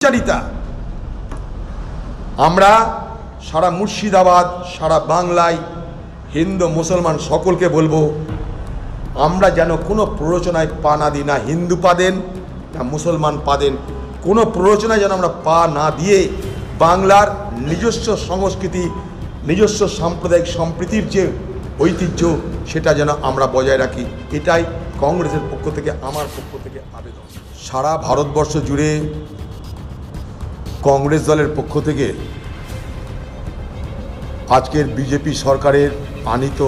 চারিতা আমরা সারা মুর্শিদাবাদ সারা বাংলায় হিন্দু মুসলমান সকলকে বলবো আমরা যেন কোনো প্ররোচনায় পা না দিই, না হিন্দু পা দেন না মুসলমান পা দেন, কোনো প্ররোচনায় যেন আমরা পা না দিয়ে বাংলার নিজস্ব সংস্কৃতি নিজস্ব সাম্প্রদায়িক সম্প্রীতির যে ঐতিহ্য সেটা যেন আমরা বজায় রাখি। এটাই কংগ্রেসের পক্ষ থেকে আমার পক্ষ থেকে আবেদন। সারা ভারতবর্ষ জুড়ে কংগ্রেস দলের পক্ষ থেকে আজকের বিজেপি সরকারের আনিত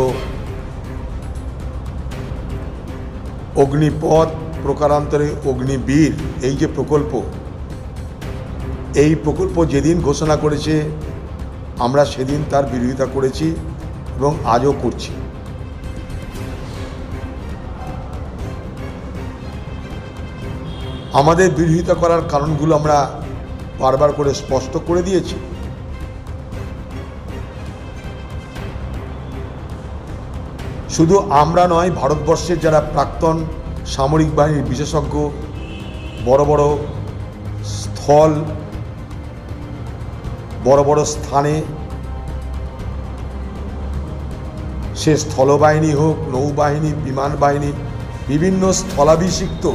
অগ্নিপথ প্রকারান্তরে অগ্নিবীর এই যে প্রকল্প, এই প্রকল্প যেদিন ঘোষণা করেছে আমরা সেদিন তার বিরোধিতা করেছি এবং আজও করছি। আমাদের বিরোধিতা করার কারণগুলো আমরা বারবার করে স্পষ্ট করে দিয়েছি। শুধু আমরা নয়, ভারতবর্ষের যারা প্রাক্তন সামরিক বাহিনীর বিশেষজ্ঞ, বড় বড় স্থল বড় বড় স্থানে, সে স্থলবাহিনী হোক, নৌবাহিনী, বিমান বাহিনী, বিভিন্ন স্থলাভিষিক্ত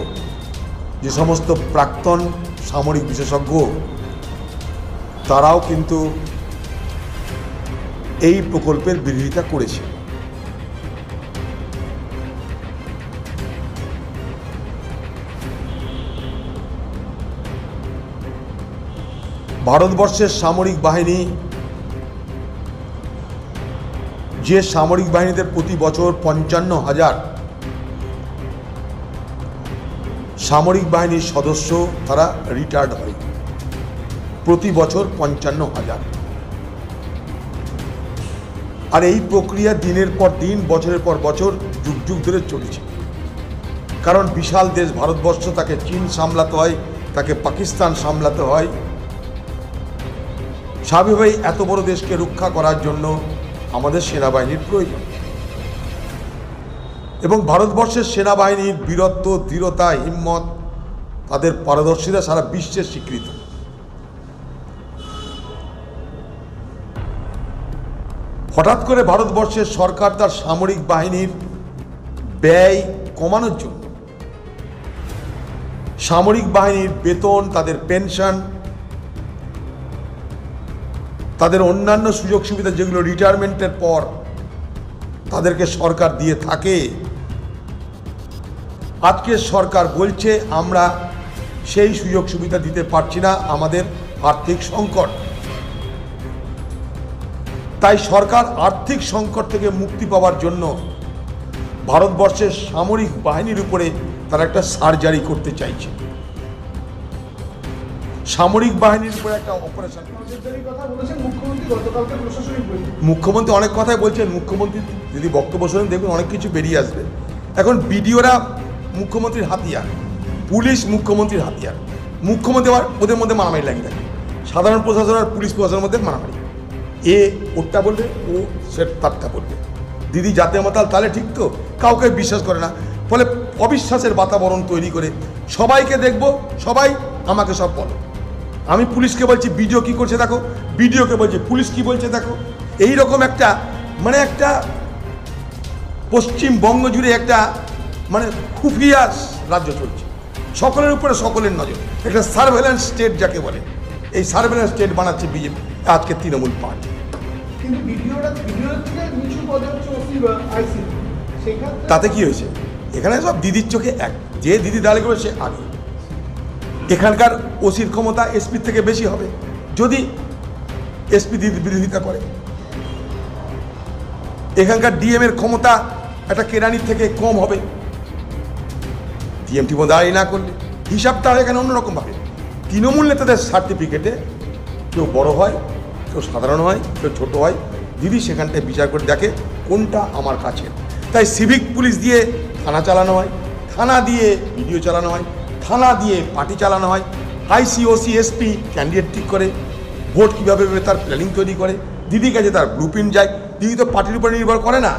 যে সমস্ত প্রাক্তন সামরিক বিশেষজ্ঞ তারাও কিন্তু এই প্রকল্পের বিরোধিতা করেছে। ভারতবর্ষের সামরিক বাহিনী, যে সামরিক বাহিনীদের প্রতি বছর 55,000 সামরিক বাহিনীর সদস্য তারা রিটায়ার্ড হয়, প্রতি বছর 55,000। আর এই প্রক্রিয়া দিনের পর দিন, বছরের পর বছর, যুগ যুগ ধরে চলেছে। কারণ বিশাল দেশ ভারতবর্ষ, তাকে চীন সামলাতে হয়, তাকে পাকিস্তান সামলাতে হয়। স্বাভাবিকভাবেই এত বড় দেশকে রক্ষা করার জন্য আমাদের সেনাবাহিনীর প্রয়োজন, এবং ভারতবর্ষের সেনাবাহিনীর বীরত্ব, দৃঢ়তা, হিম্মত, তাদের পারদর্শিতা সারা বিশ্বের স্বীকৃত। হঠাৎ করে ভারতবর্ষের সরকার তার সামরিক বাহিনীর ব্যয় কমানোর জন্য সামরিক বাহিনীর বেতন, তাদের পেনশন, তাদের অন্যান্য সুযোগ সুবিধা যেগুলো রিটায়ারমেন্টের পর তাদেরকে সরকার দিয়ে থাকে, আজকে সরকার বলছে আমরা সেই সুযোগ সুবিধা দিতে পারছি না, আমাদের আর্থিক সংকট। তাই সরকার আর্থিক সংকট থেকে মুক্তি পাওয়ার জন্য ভারতবর্ষের সামরিক বাহিনীর উপরে তারা একটা সার্জারি করতে চাইছে। সামরিক বাহিনীর উপরে একটা অপারেশন। মুখ্যমন্ত্রী অনেক কথাই বলছেন, মুখ্যমন্ত্রী যদি বক্তব্য শোনেন দেখবেন অনেক কিছু বেরিয়ে আসবে। এখন বিডিওরা মুখ্যমন্ত্রীর হাতিয়ার, পুলিশ মুখ্যমন্ত্রীর হাতিয়ার। মুখ্যমন্ত্রী আবার ওদের মধ্যে মারামারি লাগিয়ে থাকে, সাধারণ প্রশাসন আর পুলিশ প্রশাসনের মধ্যে মারামারি। এ ওরটা বলবে, ও সে তারটা বলবে। দিদি জাতে মাতাল তাহলে ঠিক তো, কাউকে বিশ্বাস করে না, ফলে অবিশ্বাসের বাতাবরণ তৈরি করে সবাইকে দেখবো, সবাই আমাকে সব বলো। আমি পুলিশকে বলছি বিডিও কি করছে দেখো, বিডিওকে বলছি পুলিশ কি বলছে দেখো। এই রকম একটা একটা পশ্চিমবঙ্গ জুড়ে একটা খুফিয়া রাজ্য চলছে, সকলের উপরে সকলের নজর, একটা সার্ভেলেন্স স্টেট যাকে বলে, এই সার্ভেলেন্স স্টেট বানাচ্ছে বিজেপি, আজকে তৃণমূল পার্টি। তাতে কি হয়েছে? এখানে সব দিদির চোখে এক, যে দিদি দাঁড়িয়ে করবে সে আগে। এখানকার ওসির ক্ষমতা এসপির থেকে বেশি হবে যদি এসপি দিদির বিরোধিতা করে। এখানকার ডিএম এর ক্ষমতা একটা কেরানির থেকে কম হবে ডিএমটি দাঁড়িয়ে না করলে। হিসাবটা এখানে অন্যরকম ভাবে। তৃণমূল নেতাদের সার্টিফিকেটে কেউ বড় হয়, কেউ সাধারণ হয়, কেউ ছোট হয়, দিদি সেখানটায় বিচার করে দেখে কোনটা আমার কাছে। তাই সিভিক পুলিশ দিয়ে থানা চালানো হয়, থানা দিয়ে ভিডিও চালানো হয়, থানা দিয়ে পার্টি চালানো হয়, আইসি ওসি এসপি ক্যান্ডিডেট ঠিক করে, ভোট কীভাবে তার প্ল্যানিং তৈরি করে, দিদির কাছে তার ব্লু প্রিন্ট যায়। দিদি তো পার্টির উপরে নির্ভর করে না,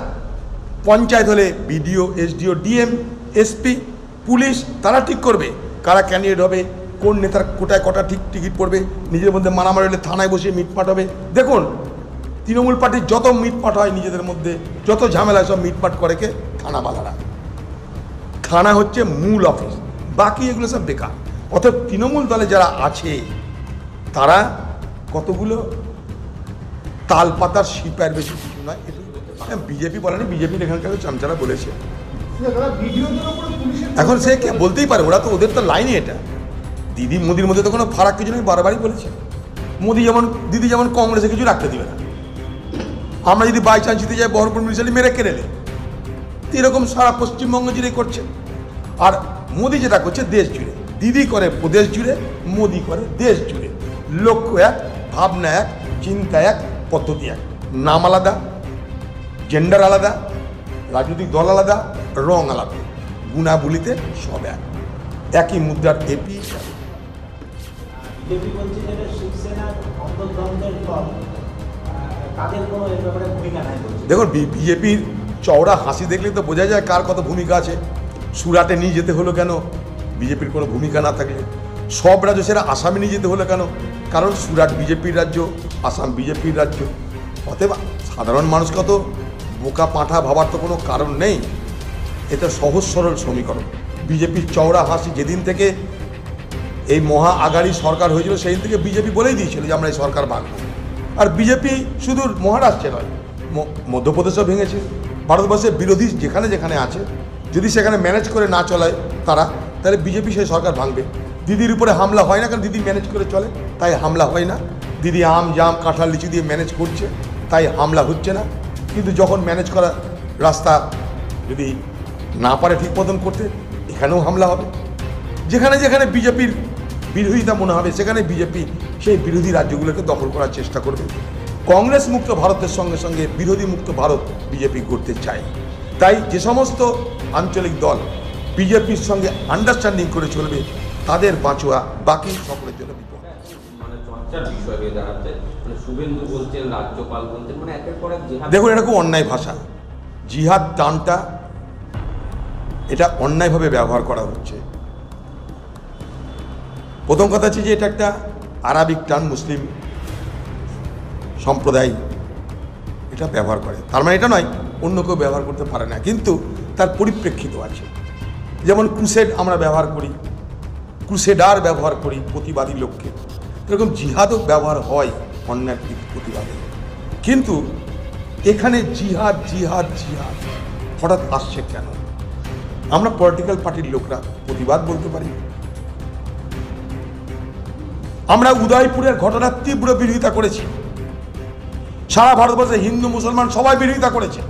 পঞ্চায়েত হলে BDO, SDO, DM, SP, police তারা ঠিক করবে কারা ক্যান্ডিডেট হবে, কোন নেতার কোটায় কটা টিকিট পড়বে, নিজের মধ্যে মারামারি হলে থানায় বসে মিটমাট হবে। দেখুন তৃণমূল পার্টির যত মিটমাট হয় নিজেদের মধ্যে, যত ঝামেলা সব মিটমাট করে কে থানাওয়ালারা। থানা হচ্ছে মূল অফিস, বাকি এগুলো সব বেকার। অর্থাৎ তৃণমূল দলে যারা আছে তারা কতগুলো তাল পাতার শিপায়ের বেশি কিছু নয়। বিজেপি বলেনি, বিজেপির এখানকার চামচারা বলেছে। এখন সে কে বলতেই পারে, ওরা তো ওদের তো লাইনই এটা। দিদি মোদির মধ্যে তো কোনো ফারাক কিছু নেই, বারবারই বলেছে। মোদি যেমন দিদি যেমন কংগ্রেসে কিছু রাখতে দিবে না। আমরা যদি বাই চান্স দিতে যাই বহরমপুর মিউনিসিপালিটি মেরে কেড়ে এরকম সারা পশ্চিমবঙ্গ জুড়ে করছে। আর মোদি যেটা করছে দেশ জুড়ে, দিদি করে প্রদেশ জুড়ে, মোদি করে দেশ জুড়ে। লক্ষ্য এক, ভাবনা এক, চিন্তা এক, পদ্ধতি এক। নাম আলাদা, জেন্ডার আলাদা, রাজনৈতিক দল আলাদা, রং আলাদা, গুণাবলিতে সব এক, একই মুদ্রার এপি। দেখুন বিজেপির চওড়া হাসি দেখলে তো বোঝা যায় কার কত ভূমিকা আছে। সুরাটে নিয়ে যেতে হলো কেন? বিজেপির কোনো ভূমিকা না থাকলে। সব রাজ্য সেরা আসামে নিয়ে যেতে হলো কেন? কারণ সুরাট বিজেপির রাজ্য, আসাম বিজেপির রাজ্য। অতএব সাধারণ মানুষকে অত বোকা পাঁঠা ভাবার তো কোনো কারণ নেই। এটা সহজ সরল সমীকরণ। বিজেপির চওড়া হাসি যেদিন থেকে এই মহা আগাড়ি সরকার হয়েছিল সেই থেকে বিজেপি বলেই দিয়েছিল যে আমরা এই সরকার ভাঙব। আর বিজেপি শুধু মহারাষ্ট্রে নয়, মধ্যপ্রদেশও ভেঙেছে। ভারতবর্ষের বিরোধী যেখানে যেখানে আছে যদি সেখানে ম্যানেজ করে না চলায় তারা, তাহলে বিজেপি সেই সরকার ভাঙবে। দিদির উপরে হামলা হয় না, কারণ দিদি ম্যানেজ করে চলে তাই হামলা হয় না। দিদি আম জাম কাঁঠাল লিচু দিয়ে ম্যানেজ করছে তাই হামলা হচ্ছে না। কিন্তু যখন ম্যানেজ করা রাস্তা যদি না পারে ঠিক মতন করতে, এখানেও হামলা হবে। যেখানে যেখানে বিজেপির বিরোধিতা মনে হবে সেখানে বিজেপি সেই বিরোধী রাজ্যগুলোকে দখল করার চেষ্টা করবে। কংগ্রেস মুক্ত ভারতের সঙ্গে সঙ্গে বিরোধী মুক্ত ভারত বিজেপি করতে চায়। তাই যে সমস্ত আঞ্চলিক দল বিজেপির সঙ্গে আন্ডারস্ট্যান্ডিং করে চলবে তাদের বাঁচোয়া, বাকি সকলের জন্য বিপদ। দেখুন এটা খুব অন্যায় ভাষা। জিহাদ টানটা এটা অন্যায়ভাবে ব্যবহার করা হচ্ছে। প্রথম কথা হচ্ছে যে এটা একটা আরবিক টান, মুসলিম সম্প্রদায় এটা ব্যবহার করে। তার মানে এটা নয় অন্য কেউ ব্যবহার করতে পারে না, কিন্তু তার পরিপ্রেক্ষিত আছে। যেমন ক্রুসেড আমরা ব্যবহার করি, ক্রুসেডার ব্যবহার করি প্রতিবাদী লোককে, এরকম জিহাদও ব্যবহার হয় অন্যায়ের প্রতিবাদে। কিন্তু এখানে জিহাদ জিহাদ জিহাদ হঠাৎ আসছে কেন? আমরা পলিটিক্যাল পার্টির লোকরা প্রতিবাদ বলতে পারি। আমরা উদয়পুরের ঘটনার তীব্র বিরোধিতা করেছি, সারা ভারতবর্ষে হিন্দু মুসলমান সবাই বিরোধিতা করেছে।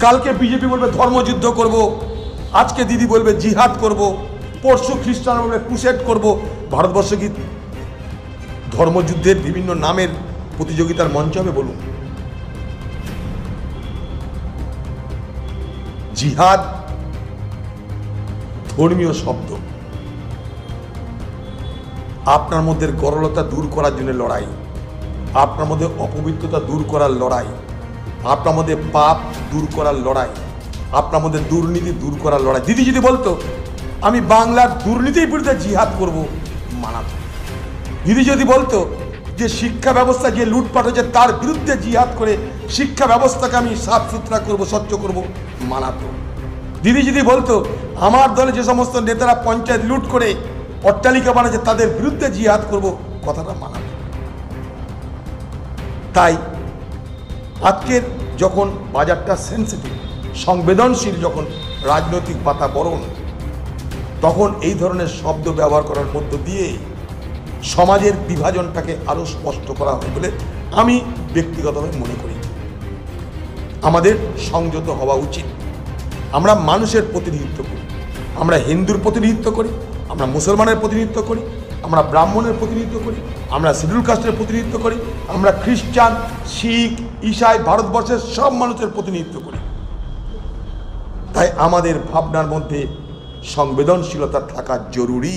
কালকে বিজেপি বলবে ধর্মযুদ্ধ করব, আজকে দিদি বলবে জিহাদ করব, পরশু খ্রিস্টান বলবে ক্রুসেড করব। ভারতবর্ষে কি ধর্মযুদ্ধের বিভিন্ন নামের প্রতিযোগিতার মঞ্চ হবে? বলুন। জিহাদ ধর্মীয় শব্দ, আপনার মধ্যে গরলতা দূর করার জন্য লড়াই, আপনার মধ্যে অপবিত্রতা দূর করার লড়াই, আপনার মধ্যে পাপ দূর করার লড়াই, আপনার মধ্যে দুর্নীতি দূর করার লড়াই। দিদি যদি বলতো আমি বাংলার দুর্নীতির বিরুদ্ধে জিহাদ করব, মানাত। দিদি যদি বলতো যে শিক্ষা ব্যবস্থা যে লুটপাট হচ্ছে তার বিরুদ্ধে জিহাদ করে শিক্ষা ব্যবস্থাকে আমি সাফ সুতরা করবো, স্বচ্ছ করব, মানাত। দিদি যদি বলতো আমার দলে যে সমস্ত নেতারা পঞ্চায়েত লুট করে অট্টালিকা বানাচ্ছে তাদের বিরুদ্ধে জিহাদ করব, কথাটা মানাত। তাই আজকের যখন বাজারটা সেন্সিটিভ, সংবেদনশীল, যখন রাজনৈতিক বাতাবরণ, তখন এই ধরনের শব্দ ব্যবহার করার মধ্য দিয়ে সমাজের বিভাজনটাকে আরও স্পষ্ট করা হয় বলে আমি ব্যক্তিগতভাবে মনে করি। আমাদের সংযত হওয়া উচিত। আমরা মানুষের প্রতিনিধিত্ব করি, আমরা হিন্দুর প্রতিনিধিত্ব করি, আমরা মুসলমানের প্রতিনিধিত্ব করি, আমরা ব্রাহ্মণের প্রতিনিধিত্ব করি, আমরা শিডিউল কাস্টের প্রতিনিধিত্ব করি, আমরা খ্রিস্টান, শিখ, ঈসাই, ভারতবর্ষের সব মানুষের প্রতিনিধিত্ব করি। তাই আমাদের ভাবনার মধ্যে সংবেদনশীলতা থাকা জরুরি।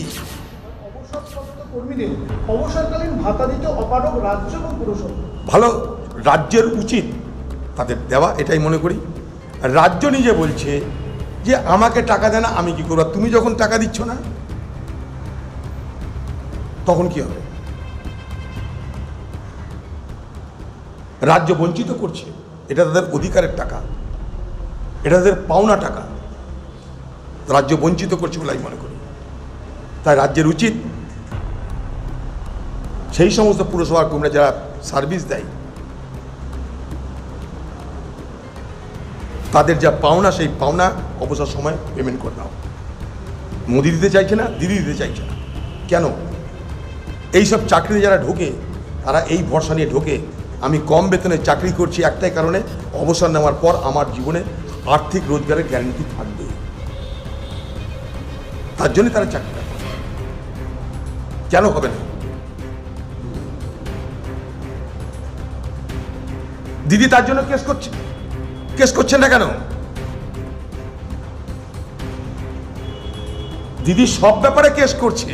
অবসরকালীন ভাতা দিতে অপারগ রাজ্য এবং পুরসভা, ভালো রাজ্যের উচিত তাদের দেওয়া, এটাই মনে করি। রাজ্য নিজে বলছে যে আমাকে টাকা দেয় না, আমি কি করবো? তুমি যখন টাকা দিচ্ছ না তখন কি হবে? রাজ্য বঞ্চিত করছে, এটা তাদের অধিকারের টাকা, এটা তাদের পাওনা টাকা, রাজ্য বঞ্চিত করছে বলে আমি মনে করি। তাই রাজ্যের উচিত সেই সমস্ত পুরসভার কর্মীরা যারা সার্ভিস দেয় তাদের যা পাওনা, সেই পাওনা অবসর সময় পেমেন্ট করে দাও। মোদি দিতে চাইছে না, দিদি দিতে চাইছে না, কেন? এইসব চাকরিতে যারা ঢোকে তারা এই ভরসা নিয়ে ঢোকে, আমি কম বেতনে চাকরি করছি একটাই কারণে, অবসর নেওয়ার পর আমার জীবনে আর্থিক রোজগারের গ্যারান্টি থাকবে, তার জন্য তারা চাকরিটা করে। কেন হবে না? দিদি তার জন্য কেস করছেন না কেন? দিদি সব ব্যাপারে কেস করছে।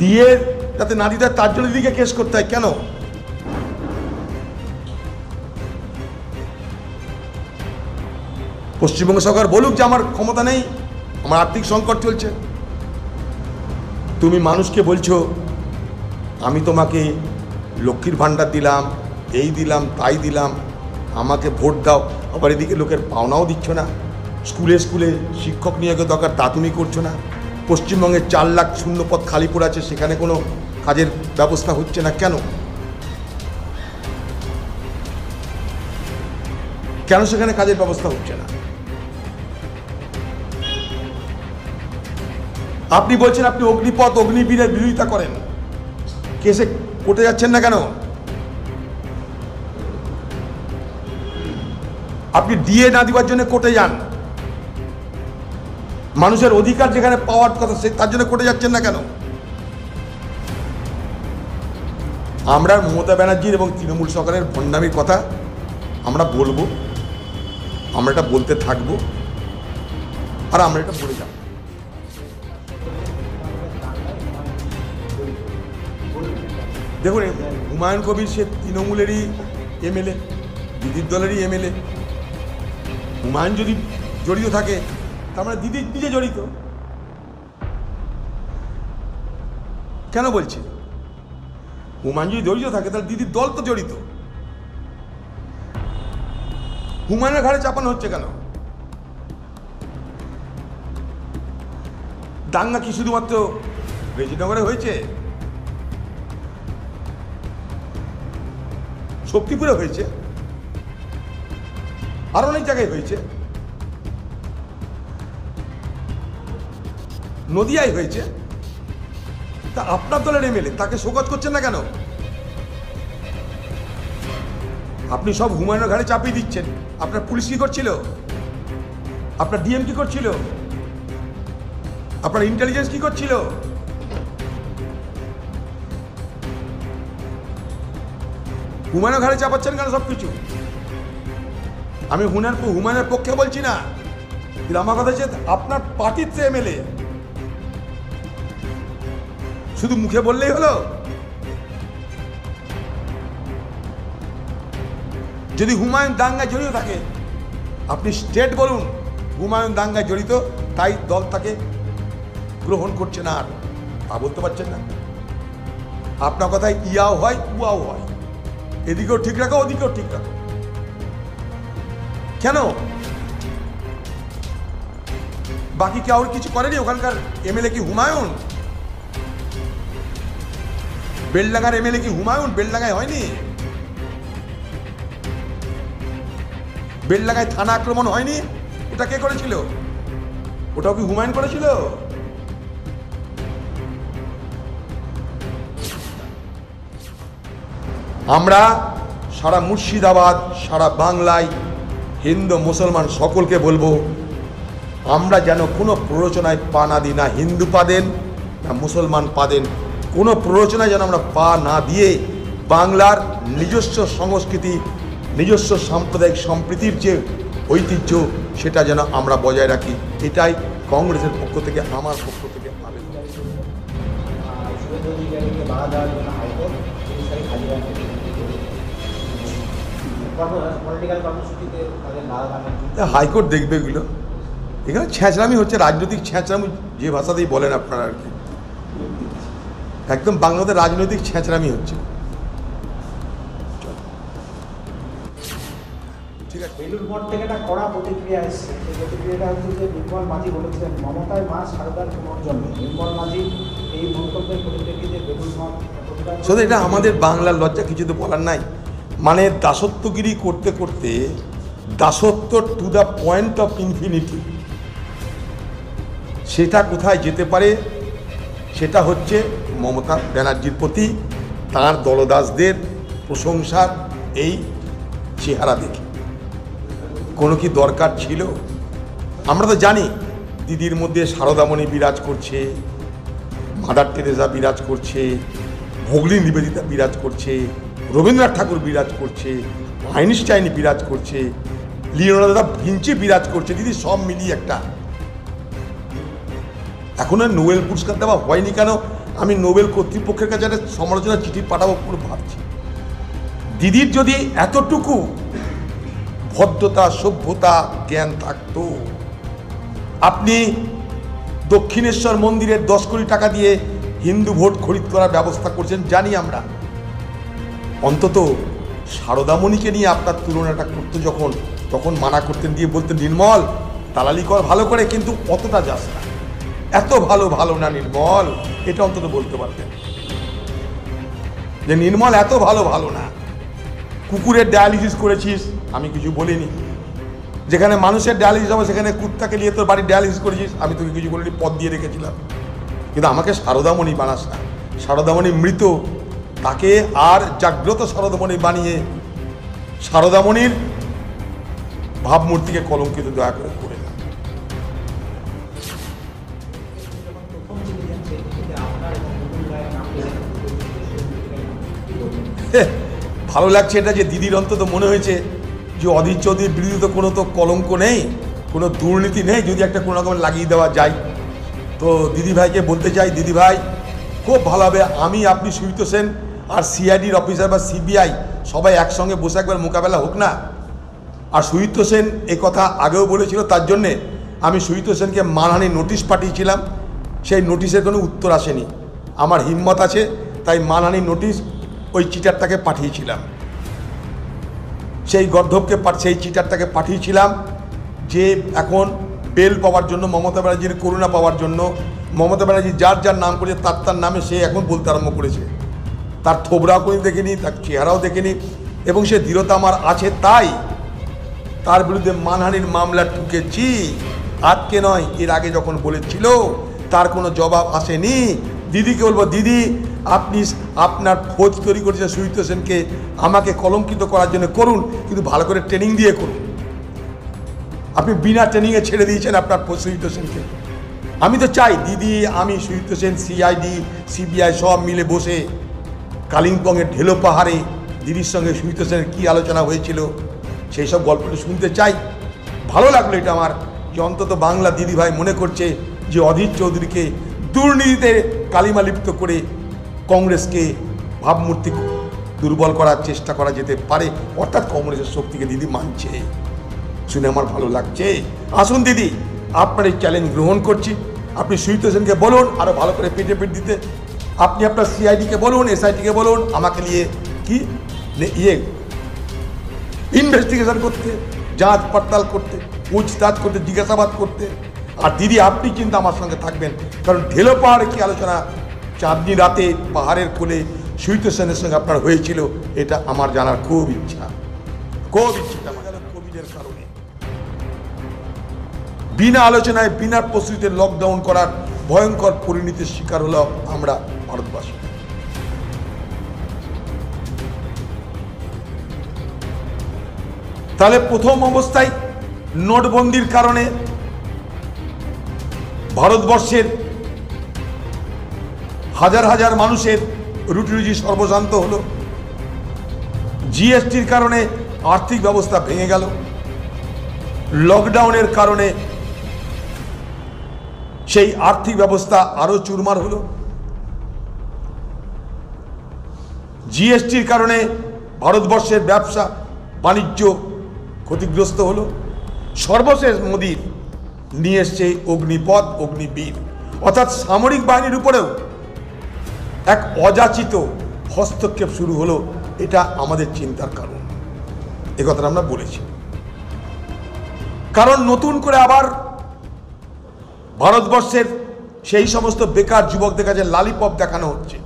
দিয়ে যাতে না দিতে, তার জন্য দিদিকে কেস করতে হয় কেন? পশ্চিমবঙ্গ সরকার বলুক যে আমার ক্ষমতা নেই, আমার আর্থিক সংকট চলছে। তুমি মানুষকে বলছো আমি তোমাকে লক্ষ্মীর ভাণ্ডার দিলাম, এই দিলাম, তাই দিলাম, আমাকে ভোট দাও, আবার এদিকে লোকের পাওনাও দিচ্ছ না। স্কুলে স্কুলে শিক্ষক নিয়োগের দরকার, তা তুমি করছো না। পশ্চিমবঙ্গে 4 লাখ শূন্যপদ খালি পড়ে আছে, সেখানে কোনো কাজের ব্যবস্থা হচ্ছে না কেন? কেন সেখানে কাজের ব্যবস্থা হচ্ছে না? আপনি বলছেন আপনি অগ্নিপথ, অগ্নিবীরের বিরোধিতা করেন, কেসে কোর্টে যাচ্ছেন না কেন? আপনি ডিএ না দিবার জন্য কোর্টে যান, মানুষের অধিকার যেখানে পাওয়ার কথা তার জন্য কোর্টে যাচ্ছেন না কেন? আমরা মমতা ব্যানার্জির এবং তৃণমূল সরকারের ভণ্ডামির কথা আমরা বলবো, আমরা এটা বলতে থাকবো, আর আমরা এটা বলে যাব। দেখুন, হুমায়ুন কবির সে তৃণমূলেরই এমএলএ, দিদির দলেরই এমএলএ। হুমায়ুন যদি জড়িত থাকে তার মানে দিদি নিজে জড়িত। কেন বলছি? হুমায়ুন যদি জড়িত থাকে তাহলে দিদির দল তো জড়িত। হুমায়ুনের ঘাড়ে চাপানো হচ্ছে কেন? দাঙ্গা কি শুধুমাত্র রেজিনগরে হয়েছে? শক্তিপুরে হয়েছে, আর অনেক জায়গায় হয়েছে, নদিয়ায় হয়েছে। তা আপনার দলের এমএলএ তাকে শোকজ করছেন না কেন? আপনি সব হুমায়ুনের ঘাড়ে চাপিয়ে দিচ্ছেন। আপনার পুলিশ কি করছিল? আপনার ডিএম কি করছিল? আপনার ইন্টেলিজেন্স কি করছিল? হুমায়ুনের ঘাড়ে চাপাচ্ছেন কেন সবকিছু? আমি হুমায়ুনের পক্ষে বলছি না, কিন্তু আমার কথা হচ্ছে আপনার পার্টির তো এমএলএ, শুধু মুখে বললেই হলো? যদি হুমায়ুন দাঙ্গায় জড়িত থাকে আপনি স্টেট বলুন হুমায়ুন দাঙ্গায় জড়িত, তাই দল তাকে গ্রহণ করছে না, আর তা বলতে পারছেন না। আপনার কথায় ইয়াও হয়, উয়াও হয়, এদিকেও ঠিক রাখো, ওদিকেও ঠিক রাখো। কেন? বাকি কেউ কিছু করেনি? ওখানকার এমএলএ কি হুমায়ুন? বেলডাঙ্গার এমএলএ কি হুমায়ুন? বেলডাঙ্গায় হয়নি? বেলডাঙ্গায় থানা আক্রমণ হয়নি? ওটা কে করেছিল? ওটাও কি হুমায়ুন করেছিল? আমরা সারা মুর্শিদাবাদ, সারা বাংলায় হিন্দু মুসলমান সকলকে বলবো, আমরা যেন কোনো প্ররোচনায় পা না দিই, না হিন্দু পা দেন না মুসলমান পা দেন, কোনো প্ররোচনায় যেন আমরা পা না দিয়ে বাংলার নিজস্ব সংস্কৃতি, নিজস্ব সাম্প্রদায়িক সম্প্রীতির যে ঐতিহ্য সেটা যেন আমরা বজায় রাখি। এটাই কংগ্রেসের পক্ষ থেকে, আমার পক্ষ থেকে আবেদন। পলিটিক্যাল কর্মসূচিতে তাদের লাল হাইকোর্ট দেখবে এগুলো। এখানে ছ্যাঁচড়ামি হচ্ছে, রাজনৈতিক ছ্যাঁচড়ামি যে ভাষাতেই বলেন আপনারা আর কি, একদম বাংলাদেশ রাজনৈতিক ছ্যাঁচড়ামি হচ্ছে। ঠিক আছে, বেলুর মঠ থেকে একটা কড়া প্রতিক্রিয়া এসেছে। সেই প্রতিক্রিয়াটা হচ্ছে যে নির্মল মাঝি বলেছিলেন মমতায় মা শারদার পুনর্জন্ম। নির্মল মাঝি এই মন্তব্যের পরিপ্রেক্ষিতে বেলুর মঠ শুধু এটা আমাদের বাংলার লজ্জা, কিছু তো বলার নাই। মানে দাসত্বগিরি করতে করতে দাসত্ব to the point of infinity, সেটা কোথায় যেতে পারে, সেটা হচ্ছে মমতা ব্যানার্জির প্রতি তার দলদাসদের প্রশংসার এই চেহারা দেখে। কোনো কি দরকার ছিল? আমরা তো জানি দিদির মধ্যে সারদামণি বিরাজ করছে, মাদার টেরেসা বিরাজ করছে, ভোগলী নিবেদিতা বিরাজ করছে, রবীন্দ্রনাথ ঠাকুর বিরাজ করছে, আইনস্টাইন বিরাজ করছে, লিওনার্দো দা ভিঞ্চি বিরাজ করছে। দিদি সব মিলিয়ে একটা, এখনো নোবেল পুরস্কার দেওয়া হয়নি কেন? আমি নোবেল কর্তৃপক্ষের কাছে একটা সমালোচনা চিঠি পাঠাবো পুরো ভাবছি। দিদির যদি এতটুকু ভদ্রতা, সভ্যতা, জ্ঞান থাকতো, আপনি দক্ষিণেশ্বর মন্দিরের 10 কোটি টাকা দিয়ে হিন্দু ভোট খরিদ করার ব্যবস্থা করছেন জানি আমরা, অন্তত সারদামণিকে নিয়ে আপনার তুলনাটা করতো যখন, তখন মানা করতেন, দিয়ে বলতেন নির্মল দালালি কর ভালো করে, কিন্তু অতটা যাস না, এত ভালো না নির্মল, এটা অন্তত বলতে পারতেন যে নির্মল এত ভালো না। কুকুরের ডায়ালিসিস করেছিস, আমি কিছু বলিনি। যেখানে মানুষের ডায়ালিসিস হবে সেখানে কুত্তাকে নিয়ে তোর বাড়ির ডায়ালিসিস করেছিস, আমি তোকে কিছু বলিনি, পদ দিয়ে রেখেছিলাম। কিন্তু আমাকে সারদামণি বানাস না। সারদামণি মৃত, তাকে আর জাগ্রত সারদামণি বানিয়ে সারদামণির ভাবমূর্তিকে কলঙ্কিত দয়া করে করে না। ভালো লাগছে এটা যে দিদির অন্তত মনে হয়েছে যে অধীর চৌধুরীর বিরুদ্ধে তো কোনো তো কলঙ্ক নেই, কোনো দুর্নীতি নেই, যদি একটা কোনো রকম লাগিয়ে দেওয়া যায়। তো দিদিভাইকে বলতে চাই, দিদিভাই খুব ভালো হবে আমি, আপনি, সুইত সেন আর সিআইডির অফিসার বা সিবিআই সবাই একসঙ্গে বসে একবার মোকাবেলা হোক না। আর সুইত সেন এ কথা আগেও বলেছিল, তার জন্যে আমি সুইত সেনকে মানহানি নোটিশ পাঠিয়েছিলাম, সেই নোটিশের কোনো উত্তর আসেনি। আমার হিম্মত আছে তাই মানহানি নোটিশ ওই চিটারটাকে পাঠিয়েছিলাম, সেই গর্ধবকে সেই চিটারটাকে পাঠিয়েছিলাম যে এখন বেল পাওয়ার জন্য, মমতা ব্যানার্জির করুণা পাওয়ার জন্য, মমতা ব্যানার্জি যার নাম করেছে তার নামে সে এখন বলতে আরম্ভ করেছে। তার থোবরাও কোনো দেখেনি, তার চেহারাও দেখেনি, এবং সে দৃঢ়তা আমার আছে, তাই তার বিরুদ্ধে মানহানির মামলা ঠুকেছি। আজকে নয়, এর আগে যখন বলেছিল তার কোনো জবাব আসেনি। দিদিকে বলবো, দিদি আপনি আপনার ফৌজ তৈরি করেছেন সুইত সেনকে আমাকে কলঙ্কিত করার জন্য করুন, কিন্তু ভালো করে ট্রেনিং দিয়ে করুন। আপনি বিনা ট্রেনিংয়ে ছেড়ে দিয়েছেন আপনার সুইত সেনকে। আমি তো চাই দিদি, আমি, সুইত সেন, সিআইডি, সিবিআই সব মিলে বসে কালিম্পংয়ের ঢেলো পাহাড়ে দিদির সঙ্গে সুইত সেনের কী আলোচনা হয়েছিল সেই সব গল্পটা শুনতে চাই। ভালো লাগলো এটা আমার, যে অন্তত বাংলা দিদিভাই মনে করছে যে অধীর চৌধুরীকে দুর্নীতিতে কালিমা লিপ্ত করে কংগ্রেসকে ভাবমূর্তি দুর্বল করার চেষ্টা করা যেতে পারে, অর্থাৎ কংগ্রেসের শক্তিকে দিদি মানছে। শুনে আমার ভালো লাগছে। আসুন দিদি, আপনার এই চ্যালেঞ্জ গ্রহণ করছি। আপনি সুইত সেনকে বলুন আরও ভালো করে পেটে পেট দিতে, আপনি আপনার সিআইডিকে বলুন, এসআইটিকে বলুন আমাকে নিয়ে কি ইনভেস্টিগেশন করতে, যাঁচ পড়তাল করতে, পুছতাছ করতে, জিজ্ঞাসাবাদ করতে। আর দিদি আপনি কিন্তু আমার সঙ্গে থাকবেন, কারণ ঢেলো পাহাড়ে কি আলোচনা চাঁদনি রাতে পাহাড়ের কোলে সুইত সেনের সঙ্গে আপনার হয়েছিল, এটা আমার জানার খুব ইচ্ছা। কোভিডের কারণে বিনা আলোচনায়, বিনা প্রস্তুতিতে লকডাউন করার ভয়ঙ্কর পরিণতির শিকার হলো আমরা ভারতবাসী। তাহলে প্রথম অবস্থায় নোটবন্দির কারণে ভারতবর্ষের হাজার হাজার মানুষের রুটি রুজি সর্বশান্ত হলো। জিএসটির কারণে আর্থিক ব্যবস্থা ভেঙে গেল। লকডাউনের কারণে সেই আর্থিক ব্যবস্থা আরো চুরমার হলো। জিএসটির কারণে ভারতবর্ষের ব্যবসা বাণিজ্য ক্ষতিগ্রস্ত হলো। সর্বশেষ মোদির নিয়ে এসছে অগ্নিপথ, অগ্নিবীর, অর্থাৎ সামরিক বাহিনীর উপরেও এক অযাচিত হস্তক্ষেপ শুরু হলো। এটা আমাদের চিন্তার কারণ, এ কথাটা আমরা বলেছি। কারণ নতুন করে আবার ভারতবর্ষের সেই সমস্ত বেকার যুবকদের কাছে লালিপপ দেখানো হচ্ছে।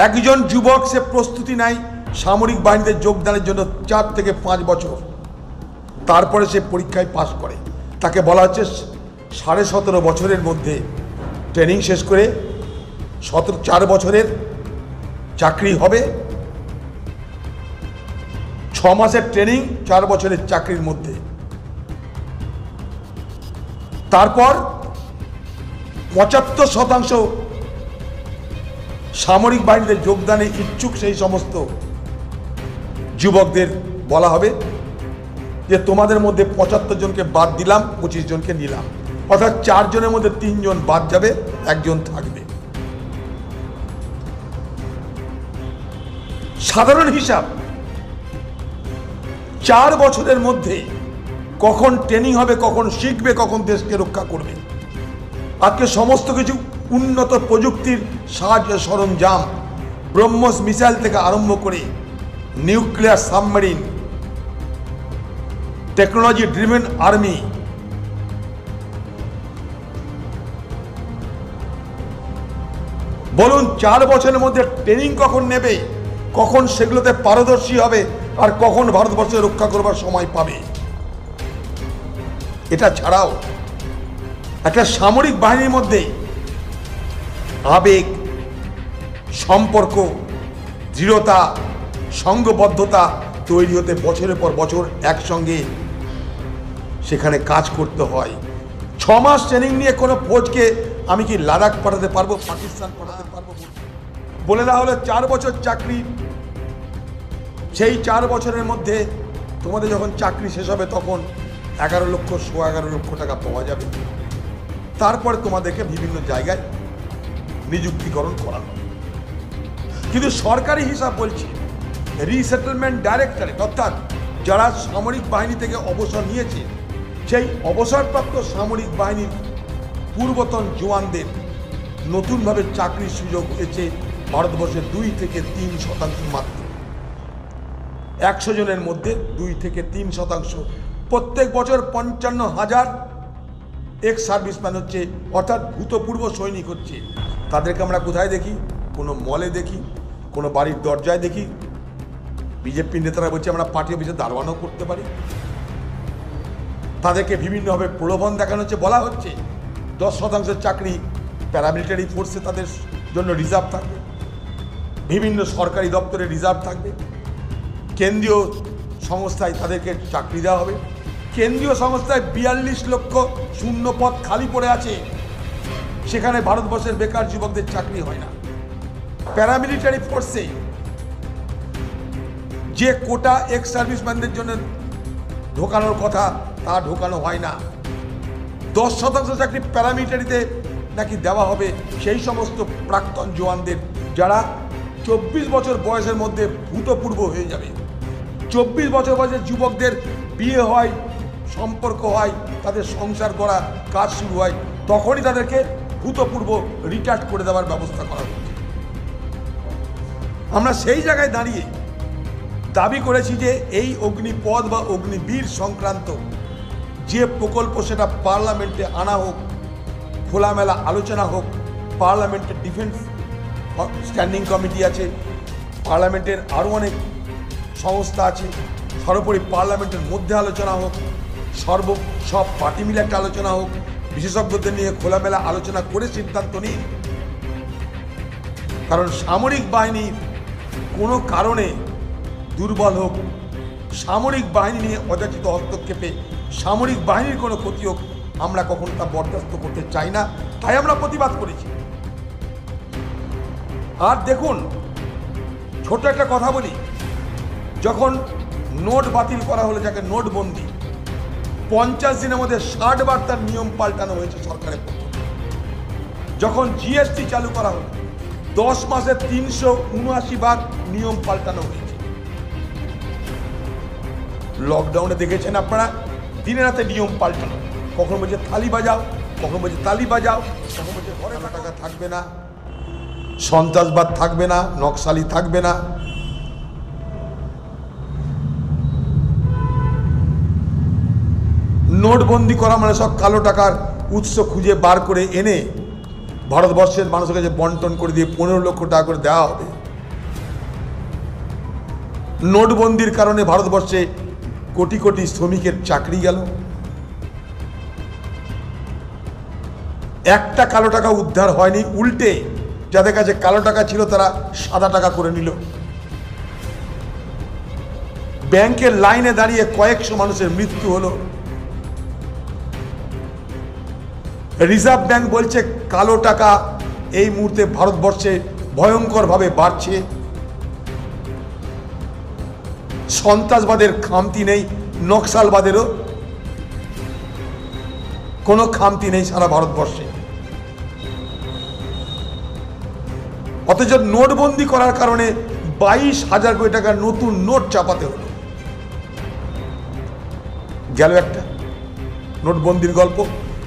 একজন যুবক সে প্রস্তুতি নেয় সামরিক বাহিনীতে যোগদানের জন্য 4 থেকে 5 বছর, তারপরে সে পরীক্ষায় পাশ করে। তাকে বলা হচ্ছে 17.5 বছরের মধ্যে ট্রেনিং শেষ করে 4 বছরের চাকরি হবে। 6 মাসের ট্রেনিং, 4 বছরের চাকরির মধ্যে। তারপর 75% সামরিক বাহিনীতে যোগদানে ইচ্ছুক সেই সমস্ত যুবকদের বলা হবে যে তোমাদের মধ্যে 75 জনকে বাদ দিলাম, 25 জনকে নিলাম। অর্থাৎ 4 জনের মধ্যে 3 জন বাদ যাবে, 1 জন থাকবে। সাধারণ হিসাব 4 বছরের মধ্যে কখন ট্রেনিং হবে, কখন শিখবে, কখন দেশকে রক্ষা করবে। আজকে সমস্ত কিছু উন্নত প্রযুক্তির সাহায্য সরঞ্জাম, ব্রহ্মস মিসাইল থেকে আরম্ভ করে nuclear submarine, technology driven army, বলুন 4 বছরের মধ্যে ট্রেনিং কখন নেবে, কখন সেগুলোতে পারদর্শী হবে, আর কখন ভারতবর্ষে রক্ষা করবার সময় পাবে। এটা ছাড়াও একটা সামরিক বাহিনীর মধ্যে আবেগ, সম্পর্ক, দৃঢ়তা, সংঘবদ্ধতা তৈরি হতে বছরের পর বছর একসঙ্গে সেখানে কাজ করতে হয়। 6 মাস ট্রেনিং নিয়ে কোনো ফৌজকে আমি কি লাদাখ পাঠাতে পারবো, পাকিস্তান পাঠাতে পারবো? বলে দেওয়া হলো 4 বছর চাকরি, সেই 4 বছরের মধ্যে তোমাদের যখন চাকরি শেষ হবে তখন 11 লক্ষ, 11.5 লক্ষ টাকা পাওয়া যাবে। তারপরে তোমাদেরকে বিভিন্ন জায়গায় নিযুক্তিকরণ করা হবে। কিন্তু সরকারি হিসাব বলছে রিসেটেলমেন্ট ডাইরেক্টরেট, অর্থাৎ যারা সামরিক বাহিনী থেকে অবসর নিয়েছে সেই অবসরপ্রাপ্ত সামরিক বাহিনীর পূর্বতন জওয়ানদের নতুনভাবে চাকরির সুযোগ হয়েছে ভারতবর্ষের 2 থেকে 3% মাত্র। 100 জনের মধ্যে 2 থেকে 3%। প্রত্যেক বছর 55,000 এক্স সার্ভিসম্যান হচ্ছে, অর্থাৎ ভূতপূর্ব সৈনিক হচ্ছে। তাদেরকে আমরা কোথায় দেখি? কোনো মলে দেখি, কোনো বাড়ির দরজায় দেখি। বিজেপি নেতারা বলছে আমরা পার্টি অফিসে দারোয়ানও করতে পারি। তাদেরকে বিভিন্নভাবে প্রলোভন দেখানো হচ্ছে। বলা হচ্ছে 10% চাকরি প্যারামিলিটারি ফোর্সে তাদের জন্য রিজার্ভ থাকবে, বিভিন্ন সরকারি দপ্তরে রিজার্ভ থাকবে, কেন্দ্রীয় সংস্থায় তাদেরকে চাকরি দেওয়া হবে। কেন্দ্রীয় সংস্থায় 42 লক্ষ শূন্য পদ খালি পড়ে আছে, সেখানে ভারতবর্ষের বেকার যুবকদের চাকরি হয় না। প্যারামিলিটারি ফোর্সে যে কোটা এক্স সার্ভিসম্যানদের জন্য ঢোকানোর কথা তা ঢোকানো হয় না। 10% চাকরি প্যারামিলিটারিতে নাকি দেওয়া হবে সেই সমস্ত প্রাক্তন জওয়ানদের যারা 24 বছর বয়সের মধ্যে ভূতপূর্ব হয়ে যাবে। 24 বছর বয়সের যুবকদের বিয়ে হয়, সম্পর্ক হয়, তাদের সংসার করা কাজ শুরু হয়, তখনই তাদেরকে ভূতপূর্ব রিটায়ার্ড করে দেওয়ার ব্যবস্থা করা হচ্ছে। আমরা সেই জায়গায় দাঁড়িয়ে দাবি করেছি যে এই অগ্নিপথ বা অগ্নিবীর সংক্রান্ত যে প্রকল্প সেটা পার্লামেন্টে আনা হোক, খোলামেলা আলোচনা হোক। পার্লামেন্টের ডিফেন্স স্ট্যান্ডিং কমিটি আছে, পার্লামেন্টের আরও অনেক সংস্থা আছে, সর্বোপরি পার্লামেন্টের মধ্যে আলোচনা হোক, সব পার্টি মিলে একটা আলোচনা হোক, বিশেষজ্ঞদের নিয়ে খোলামেলা আলোচনা করে সিদ্ধান্ত নিন। কারণ সামরিক বাহিনী কোনো কারণে দুর্বল হোক, সামরিক বাহিনী নিয়ে অযাচিত হস্তক্ষেপে সামরিক বাহিনীর কোনো ক্ষতি হোক, আমরা কখনো তা বরদাস্ত করতে চাই না। তাই আমরা প্রতিবাদ করেছি। আর দেখুন, ছোট একটা কথা বলি, যখন নোট বাতিল করা হলো, যাকে নোটবন্দি, 50 দিনের মধ্যে 60 বার তার নিয়ম পাল্টানো হয়েছে সরকারের পক্ষ থেকে। যখন জিএসটি চালু করা হলো, 10 মাসে 379 বার নিয়ম পাল্টানো হয়েছে। লকডাউনে দেখেছেন আপনারা দিনে রাতে নিয়ম পাল্টানো, কখন বলছে থালি বাজাও, কখন বলছে তালি বাজাও, কখন বলছে ঘরে টাকা থাকবে না, সন্ত্রাসবাদ থাকবে না, নকশালি থাকবে না। নোটবন্দি করা মানে সব কালো টাকার উৎস খুঁজে বার করে এনে ভারতবর্ষের মানুষের কাছে বন্টন করে দিয়ে 15 লক্ষ টাকা করে দেওয়া হবে। নোটবন্দির কারণে ভারতবর্ষে কোটি কোটি শ্রমিকের চাকরি গেল। একটা কালো টাকা উদ্ধার হয়নি, উল্টে যাদের কাছে কালো টাকা ছিল তারা সাদা টাকা করে নিল। ব্যাংকের লাইনে দাঁড়িয়ে কয়েকশো মানুষের মৃত্যু হলো। রিজার্ভ ব্যাংক বলছে কালো টাকা এই মুহূর্তে ভারতবর্ষে ভয়ঙ্করভাবে বাড়ছে। সন্ত্রাসবাদের খামতি নেই, নকশালবাদেরও কোনো খামতি নেই সারা ভারতবর্ষে। অথচ নোটবন্দি করার কারণে 22,000 কোটি টাকার নতুন নোট চাপাতে হলো। গেল একটা নোটবন্দির গল্প,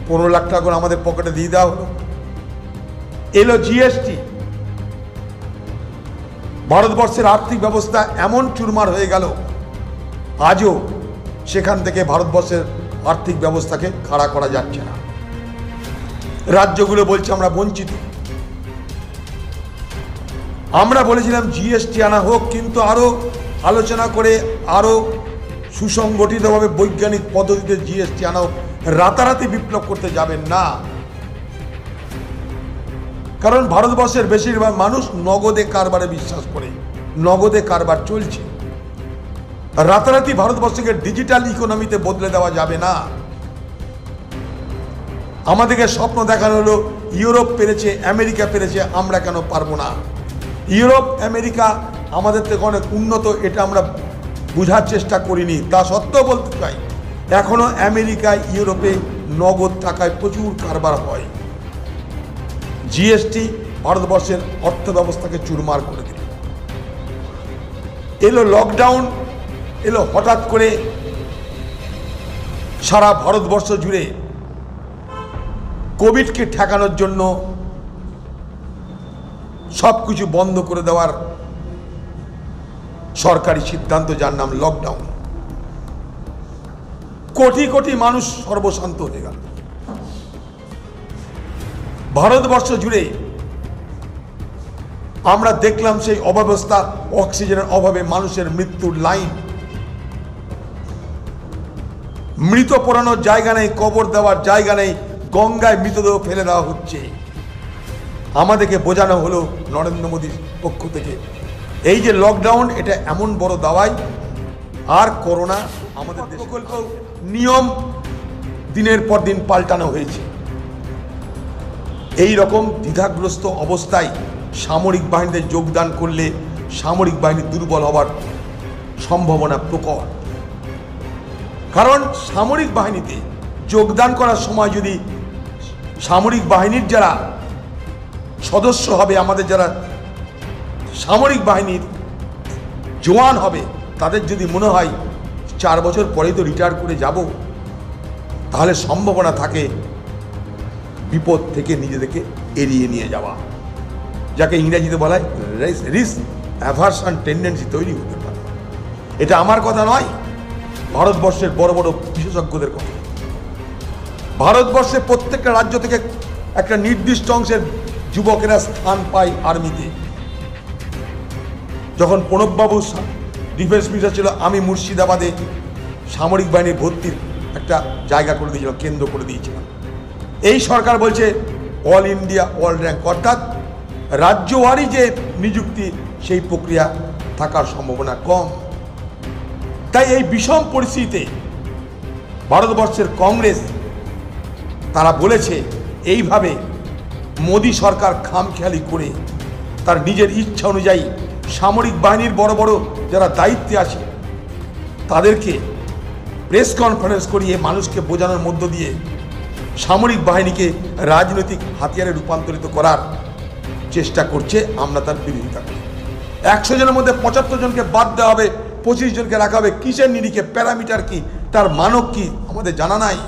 15 লাখ টাকা করে আমাদের পকেটে দিয়ে দেওয়া হলো। এলো জিএসটি। ভারতবর্ষের আর্থিক ব্যবস্থা এমন চুরমার হয়ে গেল, আজও সেখান থেকে ভারতবর্ষের আর্থিক ব্যবস্থাকে খাড়া করা যাচ্ছে না। রাজ্যগুলো বলছে আমরা বঞ্চিত। আমরা বলেছিলাম জিএসটি আনা হোক, কিন্তু আরো আলোচনা করে আরো সুসংগঠিতভাবে বৈজ্ঞানিক পদ্ধতিতে জিএসটি আনা হোক। রাতারাতি বিপ্লব করতে যাবেন না, কারণ ভারতবর্ষের বেশিরভাগ মানুষ নগদে কারবারে বিশ্বাস করে, নগদে কারবার চলছে। রাতারাতি ভারতবর্ষকে ডিজিটাল ইকোনমিতে বদলে দেওয়া যাবে না। আমাদেরকে স্বপ্ন দেখানো হলো ইউরোপ পেরেছে, আমেরিকা পেরেছে, আমরা কেন পারবো না? ইউরোপ আমেরিকা আমাদের থেকে অনেক উন্নত, এটা আমরা বোঝার চেষ্টা করিনি। তা সত্ত্বেও বলতে চাই, এখনো আমেরিকায় ইউরোপে নগদ টাকায় প্রচুর কারবার হয়। জিএসটি ভারতবর্ষের অর্থ ব্যবস্থাকে চুরমার করে দিল। এলো লকডাউন, এলো হঠাৎ করে সারা ভারতবর্ষ জুড়ে কোভিডকে ঠেকানোর জন্য সবকিছু বন্ধ করে দেওয়ার সরকারি সিদ্ধান্ত, যার নাম লকডাউন। কোটি কোটি মানুষ সর্বশান্ত হয়ে গেল। ভারতবর্ষ জুড়ে আমরা দেখলাম সেই অব্যবস্থা, অক্সিজেনের অভাবে মানুষের মৃত্যুর লাইন। মৃত পোড়ানোর জায়গা নেই, কবর দেওয়ার জায়গা নেই, গঙ্গায় মৃতদেহ ফেলে দেওয়া হচ্ছে। আমাদেরকে বোঝানো হলো নরেন্দ্র মোদীর পক্ষ থেকে, এই যে লকডাউন, এটা এমন বড় দাওয়াই। আর করোনা আমাদের প্রকল্প নিয়ম দিনের পর দিন পাল্টানো হয়েছে। এই রকম দ্বিধাগ্রস্ত অবস্থায় সামরিক বাহিনীতে যোগদান করলে সামরিক বাহিনী দুর্বল হওয়ার সম্ভাবনা প্রকট। কারণ সামরিক বাহিনীতে যোগদান করার সময় যদি সামরিক বাহিনীর যারা সদস্য হবে, আমাদের যারা সামরিক বাহিনীর জওয়ান হবে, তাদের যদি মনে হয় 4 বছর পরেই তো রিটায়ার করে যাব, তাহলে সম্ভাবনা থাকে বিপদ থেকে নিজেদেরকে এড়িয়ে নিয়ে যাওয়া, যাকে ইংরেজিতে বলা হয় রিস্ক অ্যাভারশন টেন্ডেন্সি তৈরি হতে পারে। এটা আমার কথা নয়, ভারতবর্ষের বড় বড় বিশেষজ্ঞদের কথা। ভারতবর্ষের প্রত্যেকটা রাজ্য থেকে একটা নির্দিষ্ট অংশের যুবকেরা স্থান পায় আর্মিতে। যখন প্রণববাবু ডিফেন্স মিনিস্টার ছিল, আমি মুর্শিদাবাদে সামরিক বাহিনীর ভর্তির একটা জায়গা করে দিয়েছিলাম, কেন্দ্র করে দিয়েছিলাম। এই সরকার বলছে অল ইন্ডিয়া অল র্যাঙ্ক, অর্থাৎ রাজ্যওয়ারি যে নিযুক্তি, সেই প্রক্রিয়া থাকার সম্ভাবনা কম। তাই এই বিষম পরিস্থিতিতে ভারতবর্ষের কংগ্রেস তারা বলেছে, এইভাবে মোদী সরকার খামখেয়ালি করে তার নিজের ইচ্ছা অনুযায়ী সামরিক বাহিনীর বড় বড় যারা দায়িত্বে আছে তাদেরকে প্রেস কনফারেন্স করিয়ে মানুষকে বোঝানোর মধ্য দিয়ে সামরিক বাহিনীকে রাজনৈতিক হাতিয়ারে রূপান্তরিত করার চেষ্টা করছে, আমরা তার বিরোধিতা করি। 100 জনের মধ্যে 75 জনকে বাদ দেওয়া হবে, 25 জনকে রাখা হবে, কিসের নিরিখে, প্যারামিটার কি, তার মানক কি আমাদের জানা নাই।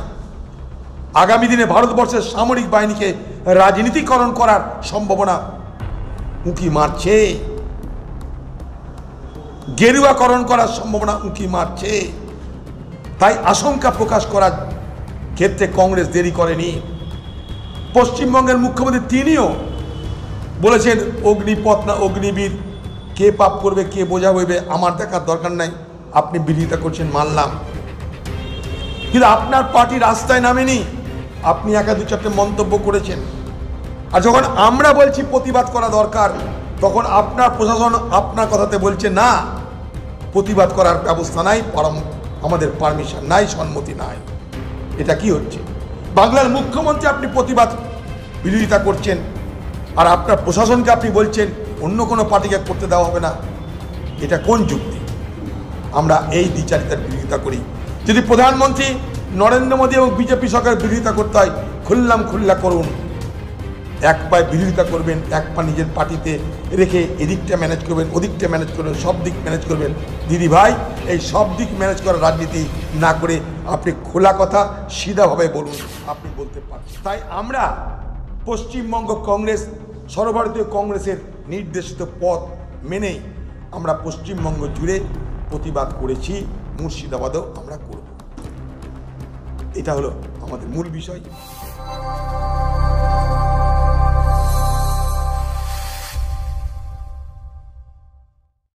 আগামী দিনে ভারতবর্ষের সামরিক বাহিনীকে রাজনীতিকরণ করার সম্ভাবনা উঁকি মারছে, গেরুয়াকরণ করার সম্ভাবনা উঁকি মারছে। তাই আশঙ্কা প্রকাশ করার ক্ষেত্রে কংগ্রেস দেরি করেনি। পশ্চিমবঙ্গের মুখ্যমন্ত্রী তিনিও বলেছেন অগ্নিপথ না অগ্নিবীর, কে পাপ করবে কে বোঝা বইবে আমার দেখার দরকার নাই। আপনি বিরোধিতা করছেন, মানলাম, কিন্তু আপনার পার্টি রাস্তায় নামেনি। আপনি 1-2-4টে মন্তব্য করেছেন, আর যখন আমরা বলছি প্রতিবাদ করা দরকার, তখন আপনার প্রশাসন আপনার কথাতে বলছে না, প্রতিবাদ করার ব্যবস্থা নাই, আমাদের পারমিশন নাই, সম্মতি নাই। এটা কি হচ্ছে? বাংলার মুখ্যমন্ত্রী আপনি প্রতিবাদ বিরোধিতা করছেন, আর আপনার প্রশাসনকে আপনি বলছেন অন্য কোনো পার্টিকে করতে দেওয়া হবে না। এটা কোন যুক্তি? আমরা এই দ্বিচারিতার বিরোধিতা করি। যদি প্রধানমন্ত্রী নরেন্দ্র মোদী এবং বিজেপি সরকারের বিরোধিতা করতে হয়, খুল্লা করুন। এক পায়ে বিরোধিতা করবেন, এক পা নিজের পার্টিতে রেখে এদিকটা ম্যানেজ করবেন, ওদিকটা ম্যানেজ করবেন, সব দিক ম্যানেজ করবেন। দিদি ভাই, এই সব দিক ম্যানেজ করার রাজনীতি না করে আপনি খোলা কথা সিধাভাবে বলুন, আপনি বলতে পারছেন। তাই আমরা পশ্চিমবঙ্গ কংগ্রেস, সর্বভারতীয় কংগ্রেসের নির্দেশিত পথ মেনেই আমরা পশ্চিমবঙ্গ জুড়ে প্রতিবাদ করেছি, মুর্শিদাবাদেও আমরা করব। এটা হলো আমাদের মূল বিষয়।